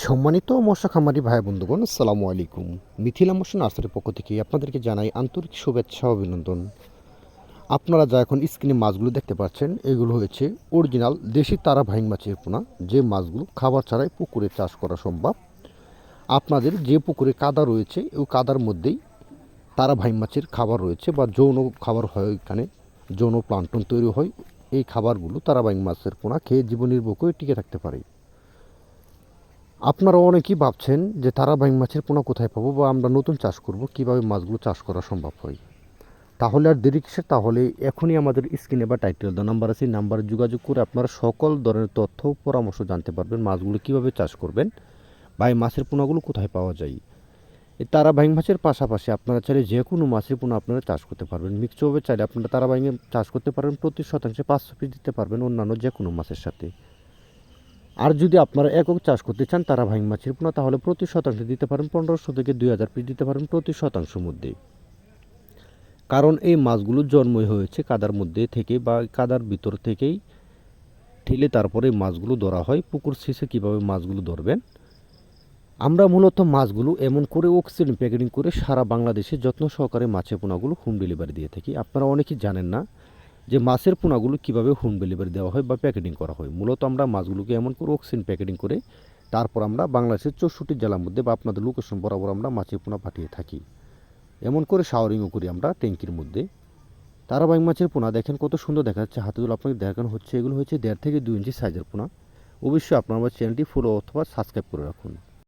সম্মানিত মৎস্য খামারি ভাই বন্ধুগণ, আসসালামু আলাইকুম। মিথিলা মৎস্য নার্সারির পক্ষ থেকে আপনাদেরকে জানাই আন্তরিক শুভেচ্ছা ও অভিনন্দন। আপনারা যা এখন স্ক্রিনে মাছগুলো দেখতে পাচ্ছেন, এগুলো হয়েছে অরিজিনাল দেশি তারা ভাইং মাছের পোনা। যে মাছগুলো খাবার ছাড়াই পুকুরে চাষ করা সম্ভব। আপনাদের যে পুকুরে কাদা রয়েছে ওই কাদার মধ্যেই তারা ভাইং মাছের খাবার রয়েছে বা যৌন খাবার হয়, ওইখানে যৌন প্লান্টন তৈরি হয়। এই খাবারগুলো তারা ভাইং মাছের পোনা খেয়ে জীবন নির্বাহ করে টিকে থাকতে পারে। আপনারা অনেকেই ভাবছেন যে তারা বাইং মাছের পোনা কোথায় পাবো বা আমরা নতুন চাষ করব, কিভাবে মাছগুলো চাষ করা সম্ভব হয়। তাহলে আর দেরি কিসের? তাহলে এখনই আমাদের স্ক্রিনে বা টাইটেল দেওয়া নাম্বার আছে, এই নাম্বারে যোগাযোগ করে আপনারা সকল ধরনের তথ্য পরামর্শ জানতে পারবেন, মাছগুলো কিভাবে চাষ করবেন বা এই মাছের পোনাগুলো কোথায় পাওয়া যায়। এই তারা বাইং মাছের পাশাপাশি আপনারা চাইলে যে কোনো মাছের পোনা আপনারা চাষ করতে পারবেন। মিক্সভাবে চাইলে আপনারা তারা বাইঙে চাষ করতে পারবেন, প্রতি শতাংশে 500 পিস দিতে পারবেন অন্যান্য যে কোনো মাছের সাথে। আর যদি আপনারা একক চাষ করতে চান তারা ভাইং মাছের পোনা, তাহলে প্রতি শতাংশে দিতে পারেন 1500 থেকে 2000 পিস দিতে পারেন প্রতি শতাংশ মধ্যে। কারণ এই মাছগুলো জন্মই হয়েছে কাদার মধ্যে থেকে বা কাদার ভিতর থেকেই ঠেলে তারপরে মাছগুলো ধরা হয়। পুকুর শেষে কীভাবে মাছগুলো ধরবেন, আমরা মূলত মাছগুলো এমন করে অক্সিজেন প্যাকেটিং করে সারা বাংলাদেশে যত্ন সহকারে মাছের পোনাগুলো হোম ডেলিভারি দিয়ে থাকি। আপনারা অনেকেই জানেন না যে মাছের পোনাগুলো কীভাবে হোম ডেলিভারি দেওয়া হয় বা প্যাকেটিং করা হয়। মূলত আমরা মাছগুলোকে এমন করে অক্সিজেন প্যাকেটিং করে তারপর আমরা বাংলাদেশের 64 জেলার মধ্যে বা আপনাদের লোকেশন বরাবর আমরা মাছের পোনা পাঠিয়ে থাকি। এমন করে শাওয়ারিংও করি আমরা ট্যাঙ্কির মধ্যে। তারা বাইং মাছের পোনা দেখেন কত সুন্দর দেখা যাচ্ছে, হাতে তুলে আপনাকে দেখানো হচ্ছে। এগুলো হচ্ছে 1.5 থেকে 2 ইঞ্চি সাইজের পোনা। অবশ্যই আপনার আমার চ্যানেলটি ফলো অথবা সাবস্ক্রাইব করে রাখুন।